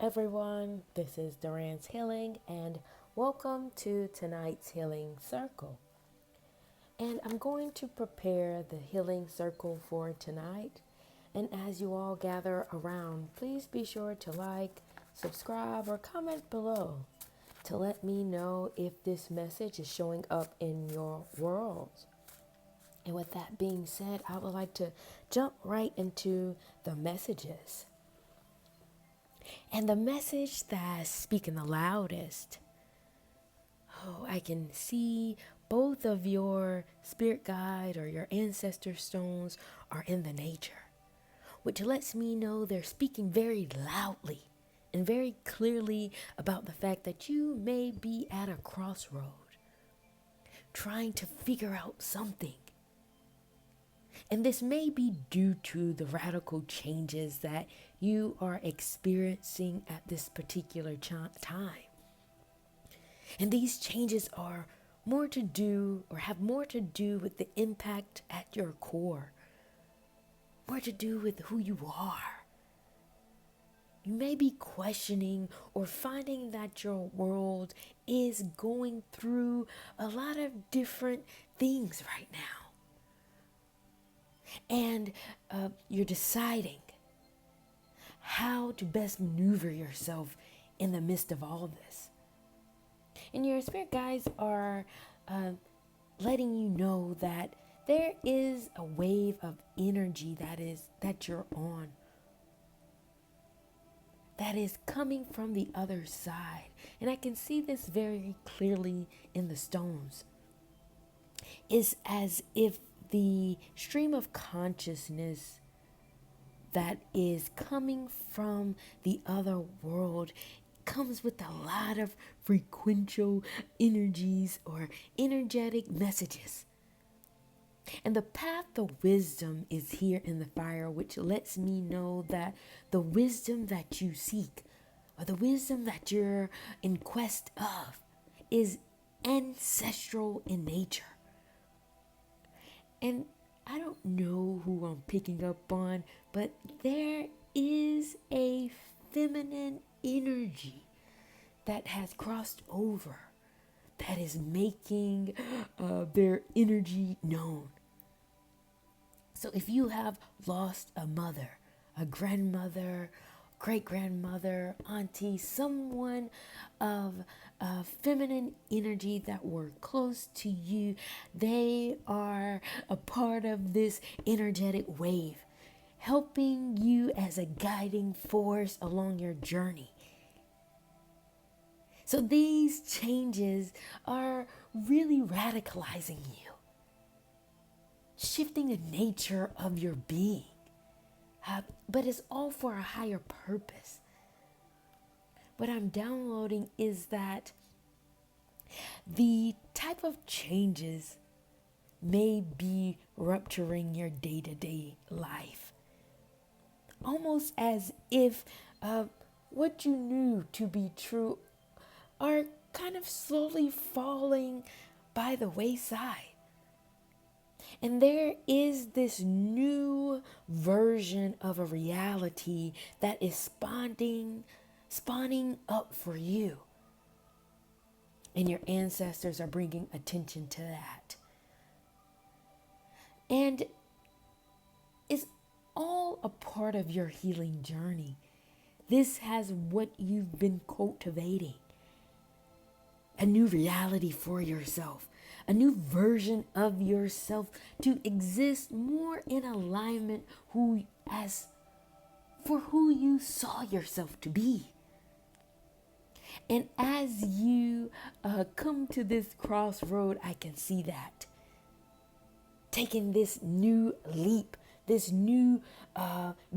everyone. This is Duran's Healing, and welcome to tonight's Healing Circle. And I'm going to prepare the healing circle for tonight. And as you all gather around, please be sure to like, subscribe, or comment below to let me know if this message is showing up in your world. And with that being said, I would like to jump right into the messages. And the message that's speaking the loudest, I can see both of your spirit guide or your ancestor stones are in the nature, which lets me know they're speaking very loudly and very clearly about the fact that you may be at a crossroad, trying to figure out something. And this may be due to the radical changes that you are experiencing at this particular time. And these changes are more to do or have more to do with the impact at your core, more to do with who you are. You may be questioning or finding that your world is going through a lot of different things right now. And you're deciding how to best maneuver yourself in the midst of all this. And your spirit guides are letting you know that there is a wave of energy that you're on, that is coming from the other side. And I can see this very clearly in the stones. It's as if the stream of consciousness that is coming from the other world comes with a lot of frequential energies or energetic messages. And the path of wisdom is here in the fire, which lets me know that the wisdom that you seek or the wisdom that you're in quest of is ancestral in nature. And I don't know who I'm picking up on, but there is a feminine energy that has crossed over, that is making their energy known. So if you have lost a mother, a grandmother, great-grandmother, auntie, someone of feminine energy that were close to you, they are a part of this energetic wave, helping you as a guiding force along your journey. So these changes are really radicalizing you, shifting the nature of your being. But it's all for a higher purpose. What I'm downloading is that the type of changes may be rupturing your day-to-day life. Almost as if what you knew to be true are kind of slowly falling by the wayside. And there is this new version of a reality that is spawning up for you. And your ancestors are bringing attention to that. And it's all a part of your healing journey. This has what you've been cultivating. A new reality for yourself. A new version of yourself to exist more in alignment for who you saw yourself to be. And as you come to this crossroad, I can see that. Taking this new leap, this new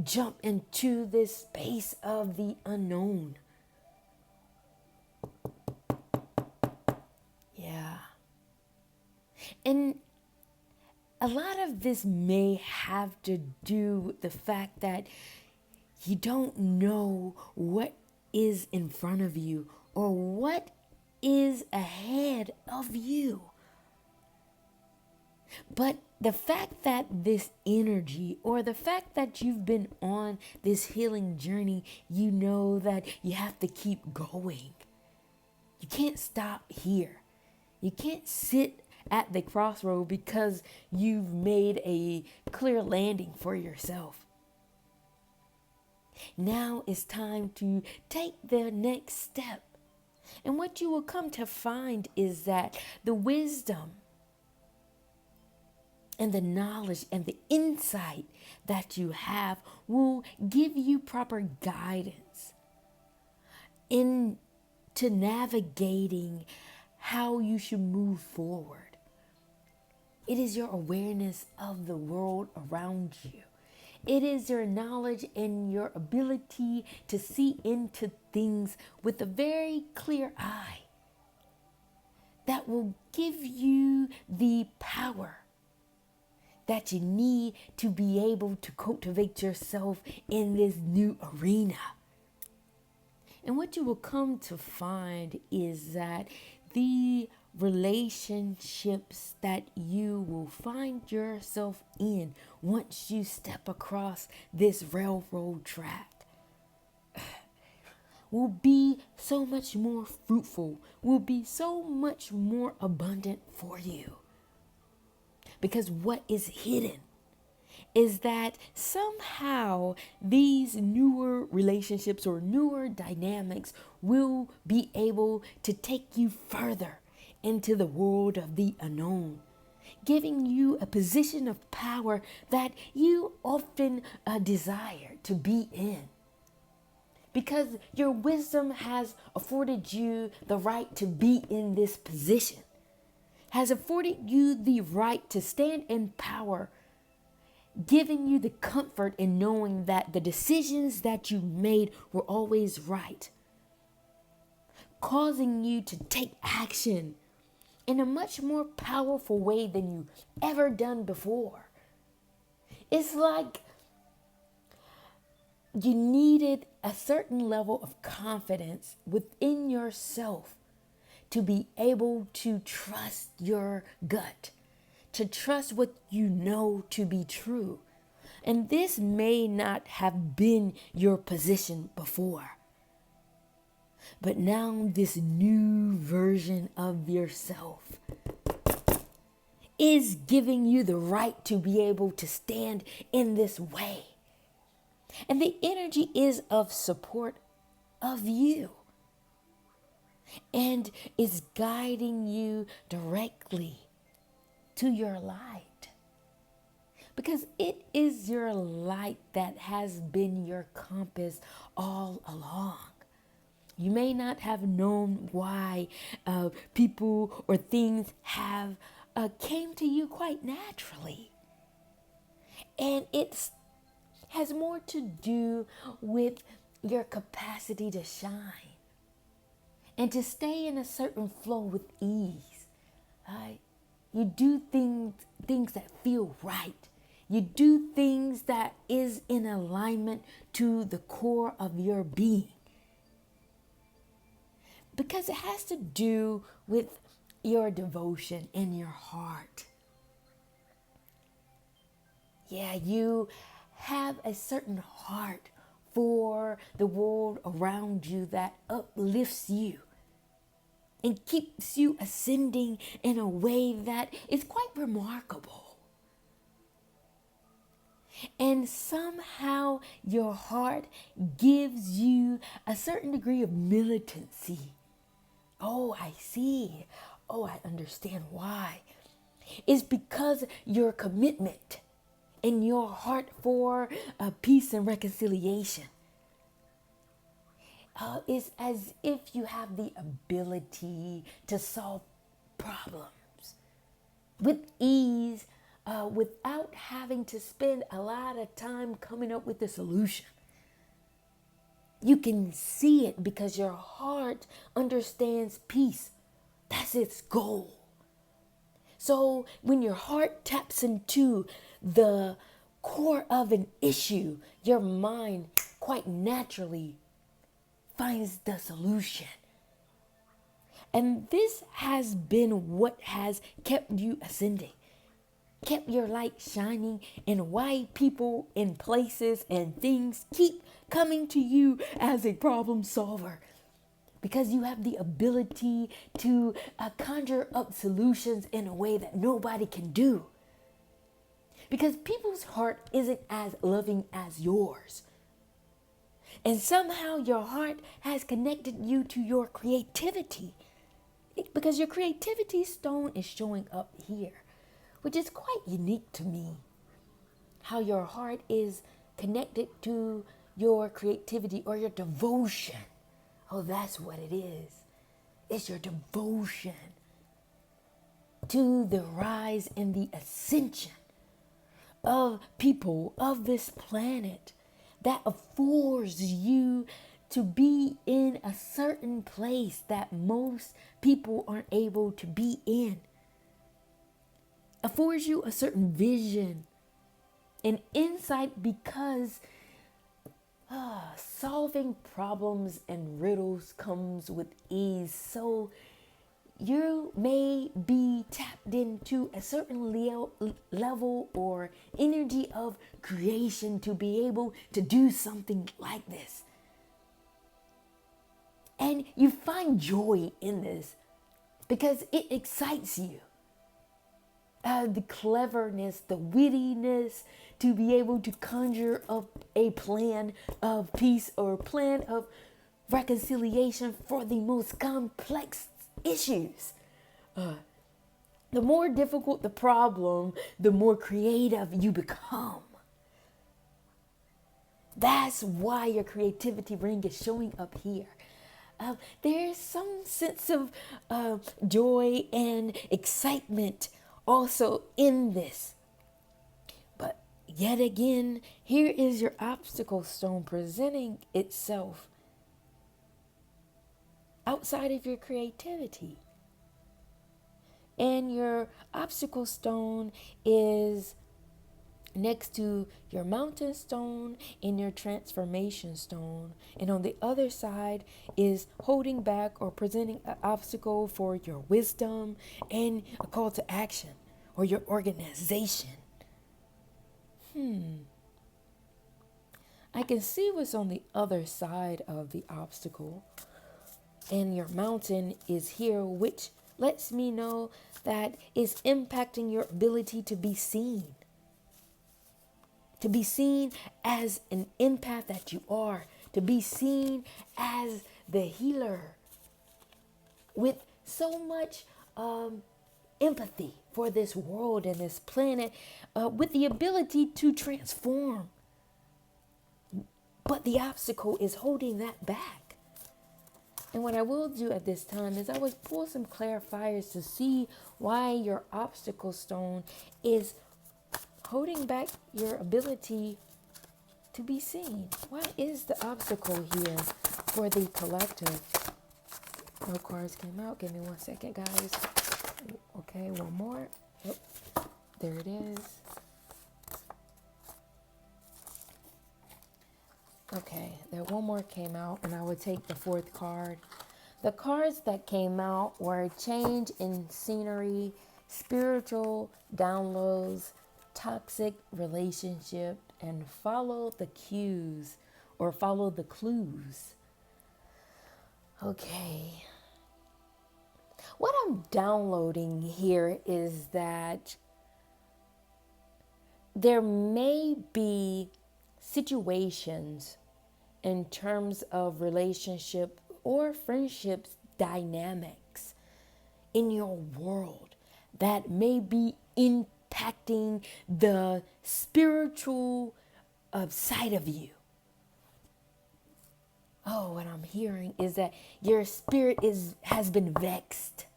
jump into this space of the unknown. Yeah. And a lot of this may have to do with the fact that you don't know what is in front of you or what is ahead of you. But the fact that this energy, or the fact that you've been on this healing journey, you know that you have to keep going. You can't stop here. You can't sit at the crossroad because you've made a clear landing for yourself. Now it's time to take the next step. And what you will come to find is that the wisdom and the knowledge and the insight that you have will give you proper guidance into navigating how you should move forward. It is your awareness of the world around you. It is your knowledge and your ability to see into things with a very clear eye that will give you the power that you need to be able to cultivate yourself in this new arena. And what you will come to find is that the relationships that you will find yourself in once you step across this railroad track will be so much more fruitful, will be so much more abundant for you. Because what is hidden is that somehow these newer relationships or newer dynamics will be able to take you further into the world of the unknown, giving you a position of power that you often desire to be in. Because your wisdom has afforded you the right to be in this position, has afforded you the right to stand in power, giving you the comfort in knowing that the decisions that you made were always right, causing you to take action in a much more powerful way than you've ever done before. It's like you needed a certain level of confidence within yourself to be able to trust your gut, to trust what you know to be true. And this may not have been your position before. But now this new version of yourself is giving you the right to be able to stand in this way. And the energy is of support of you, and is guiding you directly to your light. Because it is your light that has been your compass all along. You may not have known why people or things have came to you quite naturally. And it has more to do with your capacity to shine and to stay in a certain flow with ease. Right? You do things that feel right. You do things that is in alignment to the core of your being. Because it has to do with your devotion in your heart. Yeah, you have a certain heart for the world around you that uplifts you and keeps you ascending in a way that is quite remarkable. And somehow your heart gives you a certain degree of militancy. Oh, I see. Oh, I understand why. It's because your commitment in your heart for peace and reconciliation is as if you have the ability to solve problems with ease, without having to spend a lot of time coming up with a solution. You can see it because your heart understands peace. That's its goal. So when your heart taps into the core of an issue, your mind quite naturally finds the solution. And this has been what has kept you ascending. kept your light shining, and why people and places and things keep coming to you as a problem solver. Because you have the ability to conjure up solutions in a way that nobody can do. Because people's heart isn't as loving as yours. And somehow your heart has connected you to your creativity. Because your creativity stone is showing up here, which is quite unique to me. How your heart is connected to your creativity or your devotion. Oh, that's what it is. It's your devotion to the rise and the ascension of people of this planet that affords you to be in a certain place that most people aren't able to be in. Affords you a certain vision and insight because solving problems and riddles comes with ease. So you may be tapped into a certain level or energy of creation to be able to do something like this. And you find joy in this because it excites you. The cleverness, the wittiness to be able to conjure up a plan of peace or plan of reconciliation for the most complex issues. The more difficult the problem, the more creative you become. That's why your creativity ring is showing up here. There's some sense of joy and excitement also in this. But yet again, here is your obstacle stone presenting itself outside of your creativity. And your obstacle stone is next to your mountain stone and your transformation stone. And on the other side is holding back or presenting an obstacle for your wisdom and a call to action or your organization. I can see what's on the other side of the obstacle. And your mountain is here, which lets me know that it's impacting your ability to be seen. To be seen as an empath that you are. To be seen as the healer. With so much empathy for this world and this planet. With the ability to transform. But the obstacle is holding that back. And what I will do at this time is I will pull some clarifiers to see why your obstacle stone is holding back your ability to be seen. What is the obstacle here for the collective? No cards came out. Give me 1 second, guys. Okay, one more. Yep. There it is. Okay, there one more came out, and I would take the fourth card. The cards that came out were change in scenery, spiritual downloads, toxic relationship, and follow the cues or follow the clues. Okay. What I'm downloading here is that there may be situations in terms of relationship or friendships dynamics in your world that may be impacting the spiritual side of you. Oh, what I'm hearing is that your spirit has been vexed.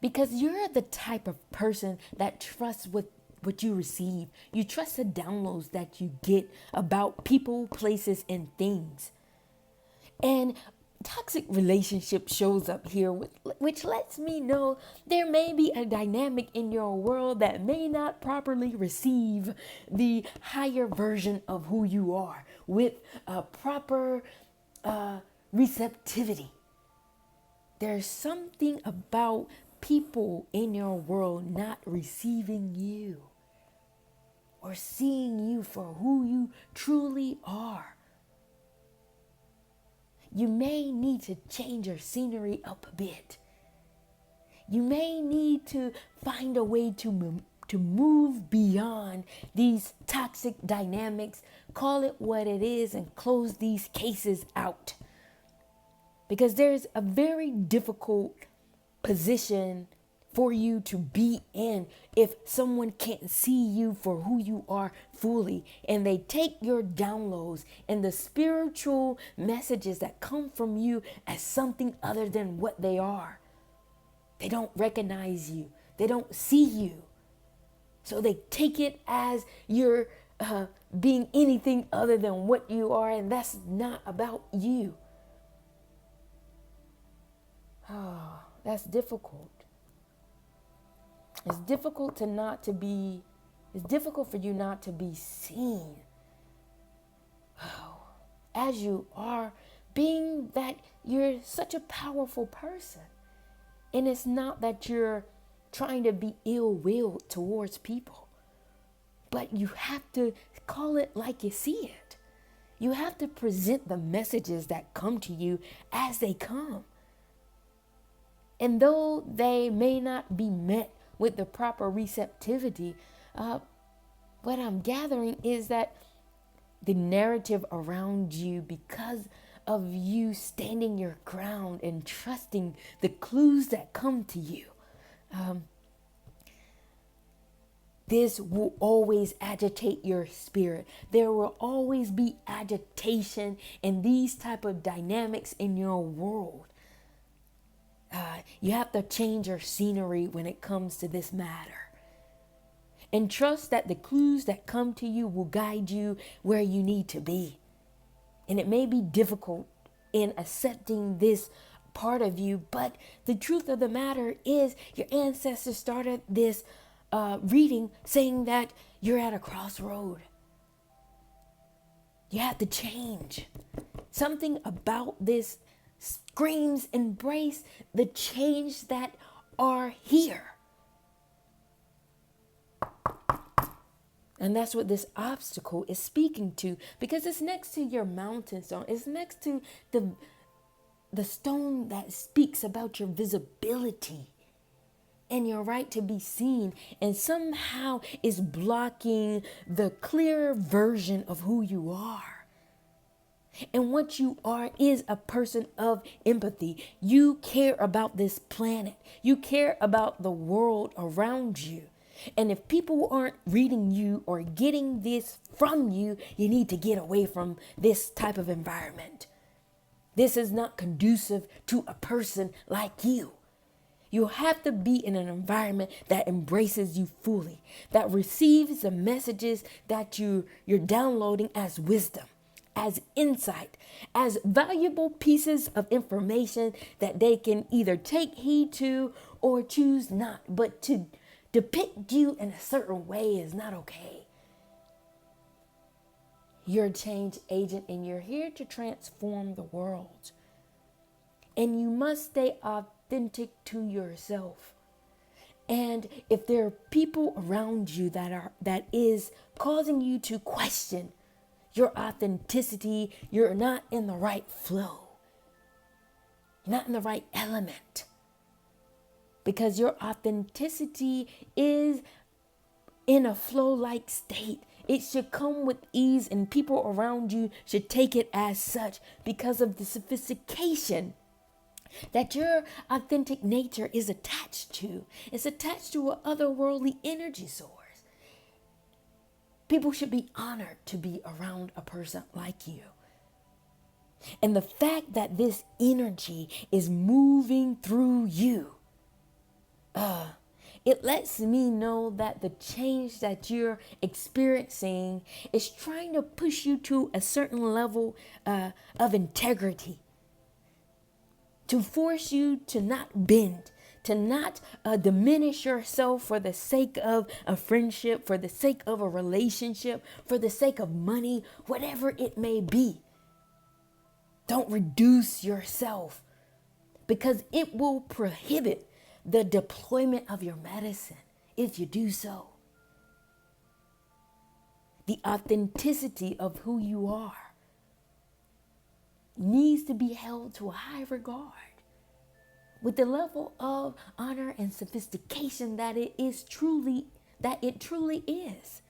Because you're the type of person that trusts what you receive. You trust the downloads that you get about people, places, and things. And toxic relationship shows up here, which lets me know there may be a dynamic in your world that may not properly receive the higher version of who you are with a proper receptivity. There's something about people in your world not receiving you or seeing you for who you truly are. You may need to change your scenery up a bit. You may need to find a way to move beyond these toxic dynamics, call it what it is, and close these cases out. Because there's a very difficult position for you to be in if someone can't see you for who you are fully, and they take your downloads and the spiritual messages that come from you as something other than what they are. They don't recognize you. They don't see you. So they take it as you're being anything other than what you are, and that's not about you. Oh, that's difficult. It's difficult for you not to be seen. Oh, as you are, being that you're such a powerful person. And it's not that you're trying to be ill-willed towards people, but you have to call it like you see it. You have to present the messages that come to you as they come. And though they may not be met with the proper receptivity, what I'm gathering is that the narrative around you, because of you standing your ground and trusting the clues that come to you, this will always agitate your spirit. There will always be agitation in these type of dynamics in your world. You have to change your scenery when it comes to this matter. And trust that the clues that come to you will guide you where you need to be. And it may be difficult in accepting this part of you, but the truth of the matter is your ancestors started this reading saying that you're at a crossroad. You have to change. Something about this screams, embrace the change that are here. And that's what this obstacle is speaking to, because it's next to your mountain stone. It's next to the stone that speaks about your visibility and your right to be seen, and somehow is blocking the clear version of who you are. And what you are is a person of empathy. You care about this planet. You care about the world around you. And if people aren't reading you or getting this from you, you need to get away from this type of environment. This is not conducive to a person like you. You have to be in an environment that embraces you fully, that receives the messages that you're downloading as wisdom, as insight, as valuable pieces of information that they can either take heed to or choose not. But to depict you in a certain way is not okay. You're a change agent and you're here to transform the world. And you must stay authentic to yourself. And if there are people around you that is causing you to question your authenticity, you're not in the right flow. You're not in the right element. Because your authenticity is in a flow-like state. It should come with ease, and people around you should take it as such because of the sophistication that your authentic nature is attached to. It's attached to an otherworldly energy source. People should be honored to be around a person like you. And the fact that this energy is moving through you, it lets me know that the change that you're experiencing is trying to push you to a certain level of integrity, to force you to not bend, to not diminish yourself for the sake of a friendship, for the sake of a relationship, for the sake of money, whatever it may be. Don't reduce yourself, because it will prohibit the deployment of your medicine if you do so. The authenticity of who you are needs to be held to a high regard with the level of honor and sophistication that it truly is.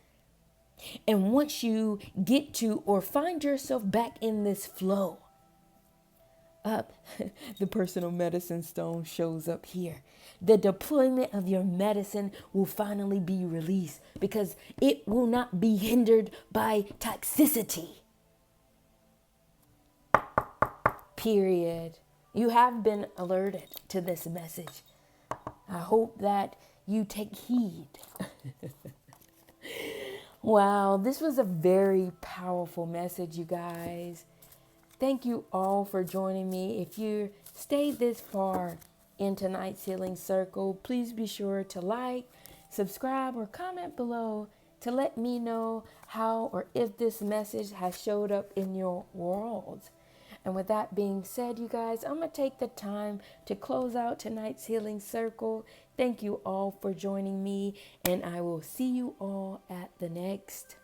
And once you get to or find yourself back in this flow, the personal medicine stone shows up here. The deployment of your medicine will finally be released because it will not be hindered by toxicity. Period. You have been alerted to this message. I hope that you take heed. Wow, this was a very powerful message, you guys. Thank you all for joining me. If you stayed this far in tonight's healing circle, please be sure to like, subscribe, or comment below to let me know how or if this message has showed up in your world. And with that being said, you guys, I'm going to take the time to close out tonight's healing circle. Thank you all for joining me, and I will see you all at the next